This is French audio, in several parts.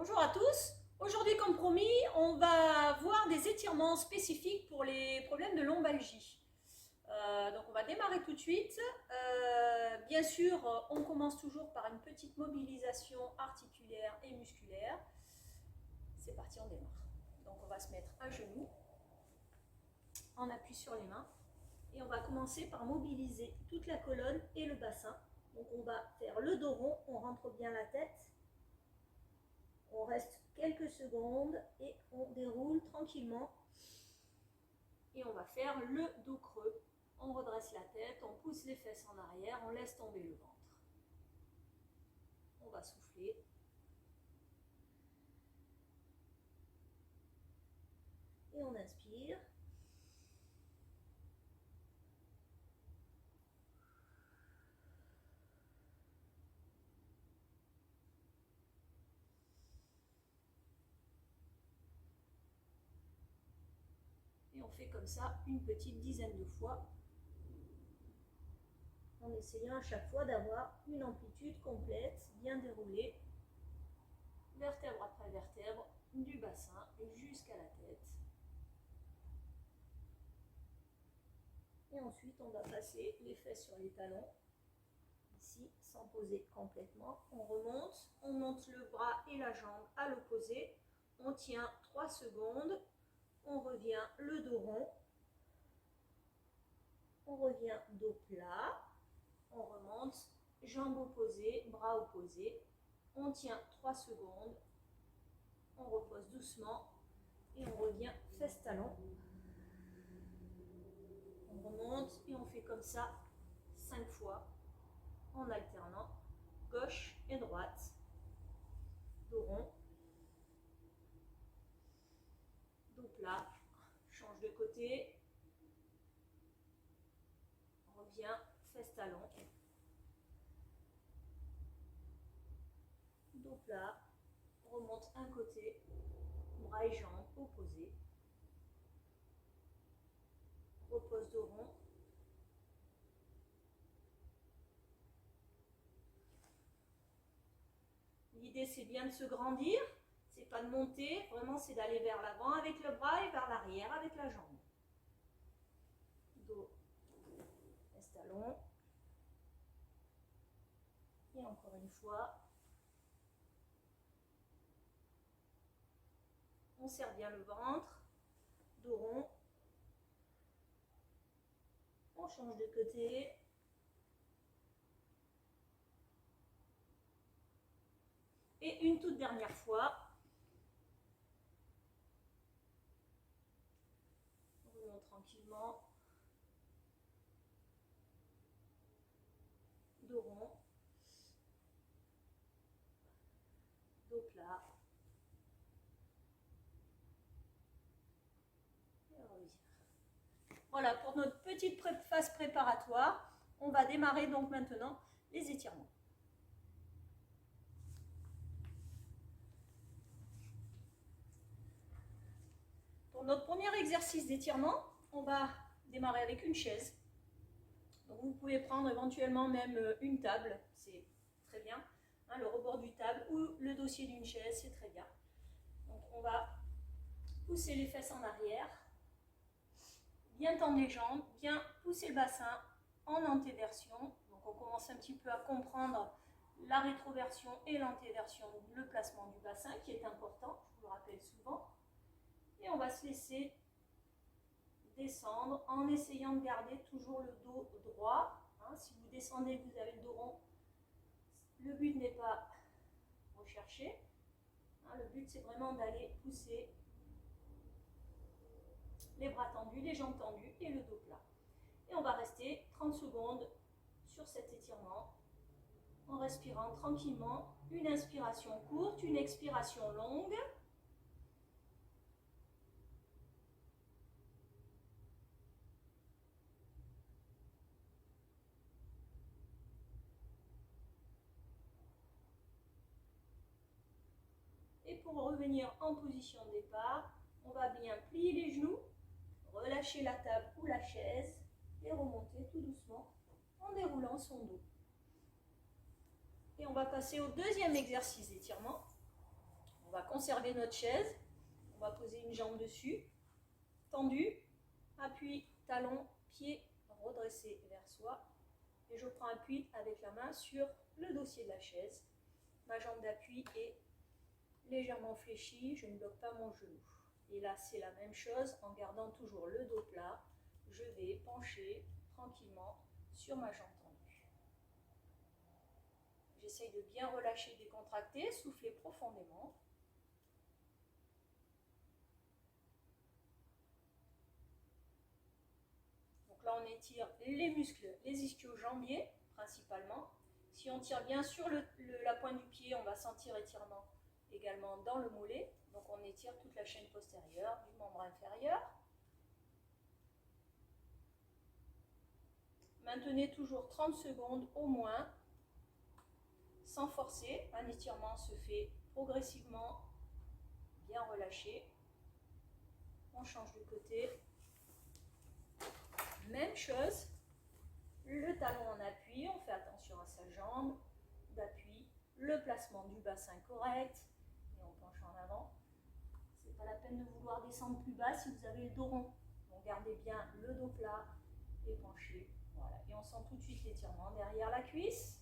Bonjour à tous. Aujourd'hui, comme promis, on va voir des étirements spécifiques pour les problèmes de lombalgie. Donc on va démarrer tout de suite. Bien sûr, on commence toujours par une petite mobilisation articulaire et musculaire. C'est parti, on démarre. Donc on va se mettre à genoux, on appuie sur les mains et on va commencer par mobiliser toute la colonne et le bassin. Donc on va faire le dos rond, on rentre bien la tête. On reste quelques secondes et on déroule tranquillement. Et on va faire le dos creux. On redresse la tête, on pousse les fesses en arrière, on laisse tomber le ventre. On va souffler. Et on inspire. Et on fait comme ça une petite dizaine de fois, en essayant à chaque fois d'avoir une amplitude complète, bien déroulée, vertèbre après vertèbre, du bassin jusqu'à la tête. Et ensuite, on va passer les fesses sur les talons, ici, sans poser complètement. On remonte, on monte le bras et la jambe à l'opposé. On tient 3 secondes. On revient le dos rond. On revient dos plat. On remonte, jambes opposées, bras opposés. On tient 3 secondes. On repose doucement et on revient fesses-talons. On remonte et on fait comme ça 5 fois en alternant gauche et droite. Dos rond, dos plat, change de côté, on revient fesses-talons, dos plat, remonte un côté, bras et jambes opposés, repose dos rond, l'idée c'est bien de se grandir, c'est pas de monter, vraiment c'est d'aller vers l'avant avec le bras et vers l'arrière avec la jambe. Dos, fesses-talons, et encore une fois, on serre bien le ventre, dos rond, on change de côté, et une toute dernière fois, on remonte tranquillement, dos rond, dos plat, et on revient. Voilà pour notre petite phase préparatoire. On va démarrer donc maintenant les étirements. Pour notre premier exercice d'étirement, on va démarrer avec une chaise. Donc vous pouvez prendre éventuellement même une table, c'est très bien. Hein, le rebord du table ou le dossier d'une chaise, c'est très bien. Donc on va pousser les fesses en arrière, bien tendre les jambes, bien pousser le bassin en antéversion. Donc on commence un petit peu à comprendre la rétroversion et l'antéversion, le placement du bassin qui est important, je vous le rappelle souvent. Et on va se laisser descendre en essayant de garder toujours le dos droit. Hein, si vous descendez, vous avez le dos rond. Le but n'est pas recherché. Hein, le but c'est vraiment d'aller pousser les bras tendus, les jambes tendues et le dos plat. Et on va rester 30 secondes sur cet étirement en respirant tranquillement. Une inspiration courte, une expiration longue. Et pour revenir en position de départ, on va bien plier les genoux, relâcher la table ou la chaise et remonter tout doucement en déroulant son dos. Et on va passer au deuxième exercice d'étirement. On va conserver notre chaise. On va poser une jambe dessus, tendue, appui, talon, pied redressé vers soi. Et je prends appui avec la main sur le dossier de la chaise. Ma jambe d'appui est légèrement fléchie, je ne bloque pas mon genou. Et là, c'est la même chose, en gardant toujours le dos plat. Je vais pencher tranquillement sur ma jambe tendue. J'essaye de bien relâcher, décontracter, souffler profondément. Donc là, on étire les muscles, les ischio-jambiers principalement. Si on tire bien sur la pointe du pied, on va sentir étirement également dans le mollet. Donc on étire toute la chaîne postérieure du membre inférieur. Maintenez toujours 30 secondes au moins, sans forcer. Un étirement se fait progressivement, bien relâché. On change de côté. Même chose, le talon en appui, on fait attention à sa jambe d'appui, le placement du bassin correct, et on penche en avant. C'est pas la peine de vouloir descendre plus bas si vous avez le dos rond. Donc gardez bien le dos plat et penchez. Voilà. Et on sent tout de suite l'étirement derrière la cuisse.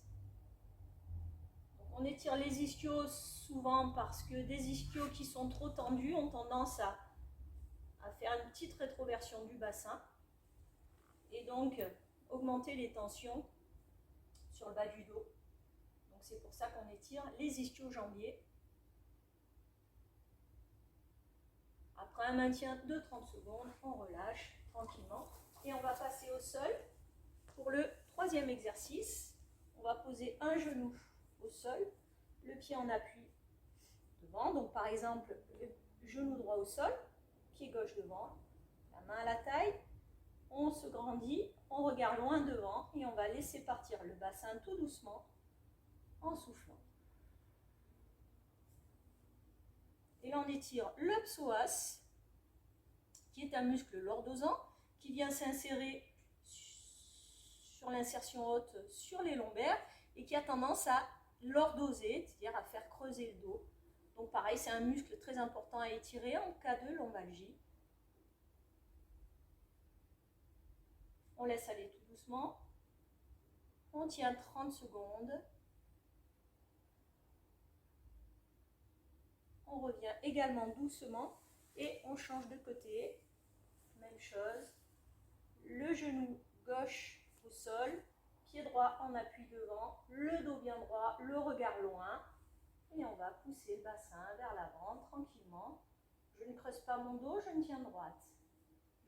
Donc on étire les ischios souvent parce que des ischios qui sont trop tendus ont tendance à faire une petite rétroversion du bassin. Et donc augmenter les tensions sur le bas du dos. Donc c'est pour ça qu'on étire les ischio-jambiers. Après un maintien de 30 secondes, on relâche tranquillement et on va passer au sol. Pour le troisième exercice, on va poser un genou au sol, le pied en appui devant. Donc par exemple, le genou droit au sol, pied gauche devant, la main à la taille. On se grandit, on regarde loin devant et on va laisser partir le bassin tout doucement en soufflant. Et là on étire le psoas, qui est un muscle lordosant, qui vient s'insérer sur l'insertion haute sur les lombaires et qui a tendance à lordoser, c'est-à-dire à faire creuser le dos. Donc pareil, c'est un muscle très important à étirer en cas de lombalgie. On laisse aller tout doucement. On tient 30 secondes. On revient également doucement et on change de côté. Même chose. Le genou gauche au sol, pied droit en appui devant, le dos bien droit, le regard loin. Et on va pousser le bassin vers l'avant tranquillement. Je ne creuse pas mon dos, je me tiens droite.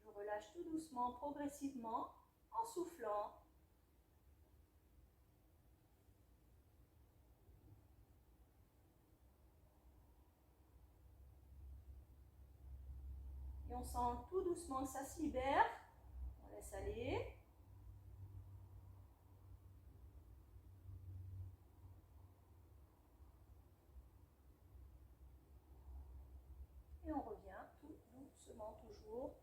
Je relâche tout doucement, progressivement, en soufflant. Et on sent tout doucement que ça se libère. On laisse aller. Et on revient tout doucement toujours.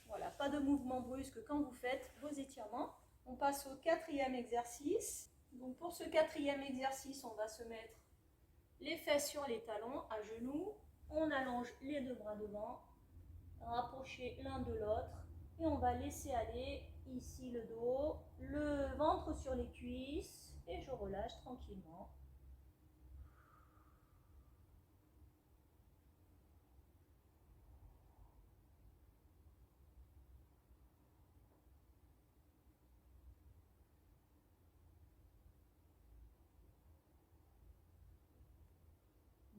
Voilà, pas de mouvement brusque quand vous faites vos étirements. On passe au quatrième exercice. Donc pour ce quatrième exercice, on va se mettre les fesses sur les talons, à genoux. On allonge les deux bras devant, rapprocher l'un de l'autre. Et on va laisser aller ici le dos, le ventre sur les cuisses. Et je relâche tranquillement.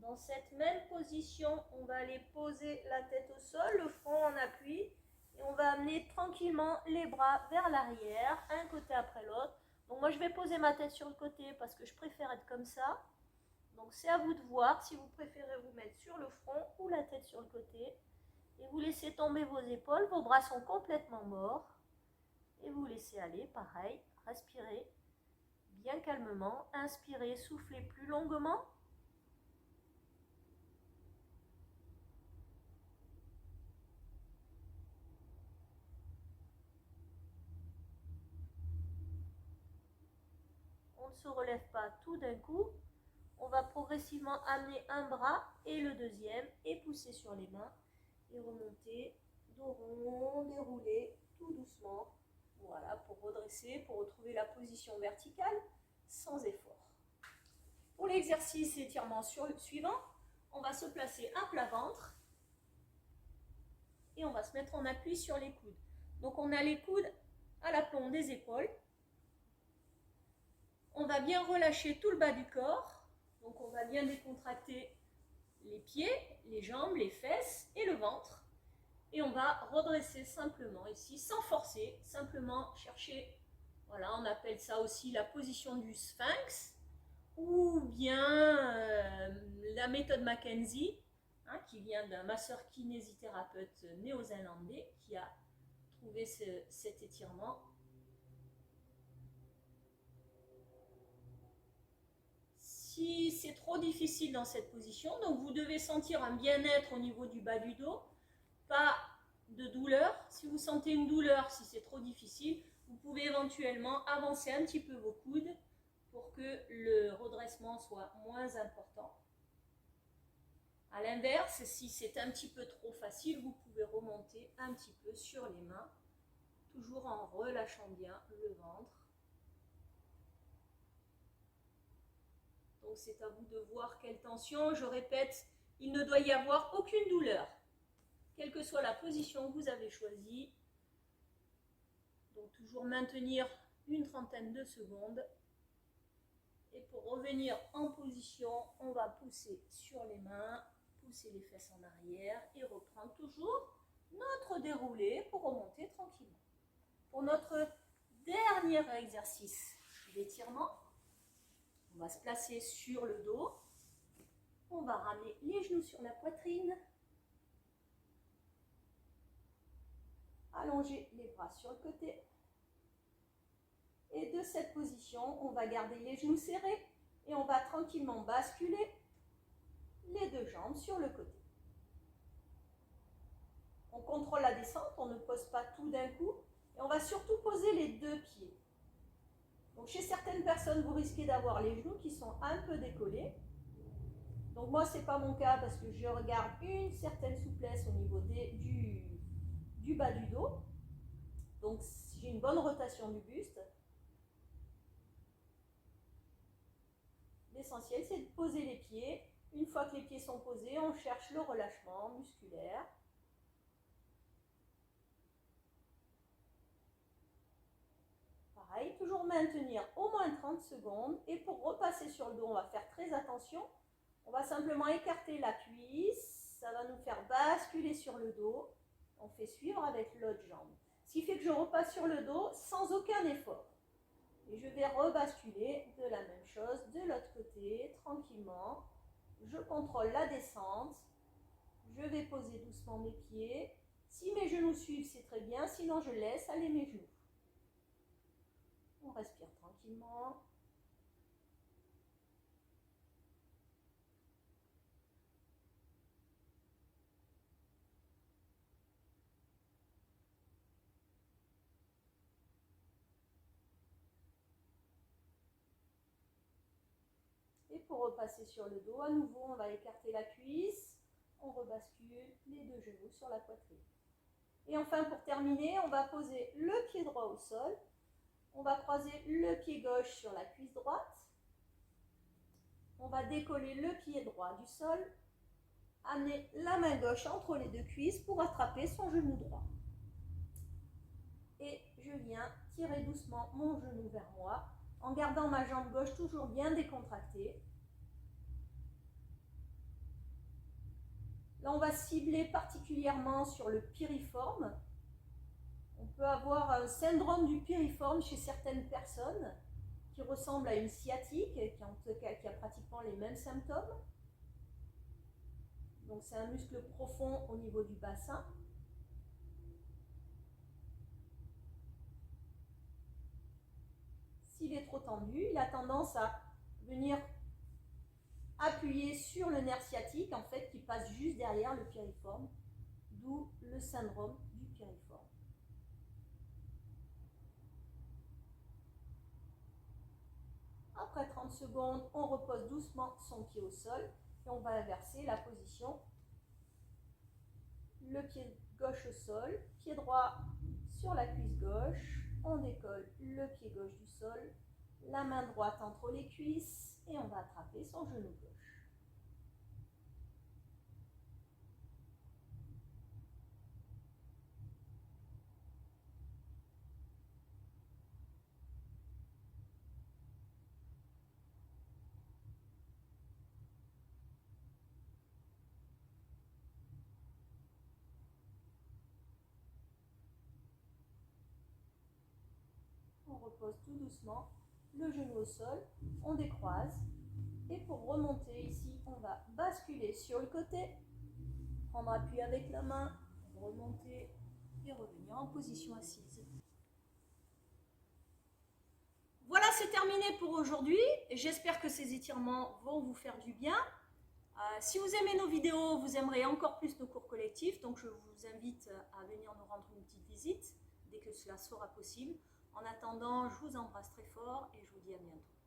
Dans cette même position, on va aller poser la tête au sol, le front en appui. Et on va amener tranquillement les bras vers l'arrière, un côté après l'autre. Donc moi je vais poser ma tête sur le côté parce que je préfère être comme ça. Donc c'est à vous de voir si vous préférez vous mettre sur le front ou la tête sur le côté. Et vous laissez tomber vos épaules, vos bras sont complètement morts. Et vous laissez aller, pareil, respirez bien calmement. Inspirez, soufflez plus longuement. On ne se relève pas tout d'un coup, On va progressivement amener un bras et le deuxième et pousser sur les mains et remonter, dos rond, dérouler tout doucement. Voilà, pour redresser, pour retrouver la position verticale sans effort. Pour l'exercice étirement suivant, on va se placer à plat ventre et on va se mettre en appui sur les coudes. Donc on a les coudes à l'aplomb des épaules. On va bien relâcher tout le bas du corps. Donc on va bien décontracter les pieds, les jambes, les fesses et le ventre. Et on va redresser simplement ici, sans forcer, simplement chercher, voilà, on appelle ça aussi la position du sphinx, ou bien la méthode Mackenzie, hein, qui vient d'un masseur kinésithérapeute néo-zélandais qui a trouvé cet étirement. Si c'est trop difficile dans cette position, donc vous devez sentir un bien-être au niveau du bas du dos, pas de douleur. Si vous sentez une douleur, si c'est trop difficile, vous pouvez éventuellement avancer un petit peu vos coudes pour que le redressement soit moins important. A l'inverse, si c'est un petit peu trop facile, vous pouvez remonter un petit peu sur les mains, toujours en relâchant bien le ventre. Donc c'est à vous de voir quelle tension. Je répète, il ne doit y avoir aucune douleur, quelle que soit la position que vous avez choisie. Donc toujours maintenir une trentaine de secondes. Et pour revenir en position, on va pousser sur les mains, pousser les fesses en arrière et reprendre toujours notre déroulé pour remonter tranquillement. Pour notre dernier exercice d'étirement, on va se placer sur le dos. On va ramener les genoux sur la poitrine. Allonger les bras sur le côté. Et de cette position, on va garder les genoux serrés et on va tranquillement basculer les deux jambes sur le côté. On contrôle la descente, on ne pose pas tout d'un coup et on va surtout poser les deux pieds. Donc chez certaines personnes, vous risquez d'avoir les genoux qui sont un peu décollés. Donc moi, ce n'est pas mon cas parce que je regarde une certaine souplesse au niveau du bas du dos. Donc j'ai une bonne rotation du buste. L'essentiel, c'est de poser les pieds. Une fois que les pieds sont posés, on cherche le relâchement musculaire. Pareil, toujours maintenir au moins 30 secondes. Et pour repasser sur le dos, on va faire très attention. On va simplement écarter la cuisse. Ça va nous faire basculer sur le dos. On fait suivre avec l'autre jambe. Ce qui fait que je repasse sur le dos sans aucun effort. Et je vais rebasculer de la même chose de l'autre côté, tranquillement. Je contrôle la descente. Je vais poser doucement mes pieds. Si mes genoux suivent, c'est très bien. Sinon, je laisse aller mes genoux. On respire tranquillement. Et pour repasser sur le dos, à nouveau, on va écarter la cuisse. On rebascule les deux genoux sur la poitrine. Et enfin, pour terminer, on va poser le pied droit au sol. On va croiser le pied gauche sur la cuisse droite. On va décoller le pied droit du sol. Amener la main gauche entre les deux cuisses pour attraper son genou droit. Et je viens tirer doucement mon genou vers moi en gardant ma jambe gauche toujours bien décontractée. Là, on va cibler particulièrement sur le piriforme. On peut avoir un syndrome du piriforme chez certaines personnes qui ressemble à une sciatique, qui a pratiquement les mêmes symptômes. Donc c'est un muscle profond au niveau du bassin. S'il est trop tendu, il a tendance à venir appuyer sur le nerf sciatique, en fait, qui passe juste derrière le piriforme, d'où le syndrome du piriforme. Après 30 secondes, on repose doucement son pied au sol et on va inverser la position. Le pied gauche au sol, pied droit sur la cuisse gauche, on décolle le pied gauche du sol, la main droite entre les cuisses et on va attraper son genou gauche. On repose tout doucement le genou au sol, on décroise et pour remonter ici, on va basculer sur le côté, prendre appui avec la main, remonter et revenir en position assise. Voilà, c'est terminé pour aujourd'hui. J'espère que ces étirements vont vous faire du bien. Si vous aimez nos vidéos, vous aimerez encore plus nos cours collectifs, donc je vous invite à venir nous rendre une petite visite dès que cela sera possible. En attendant, je vous embrasse très fort et je vous dis à bientôt.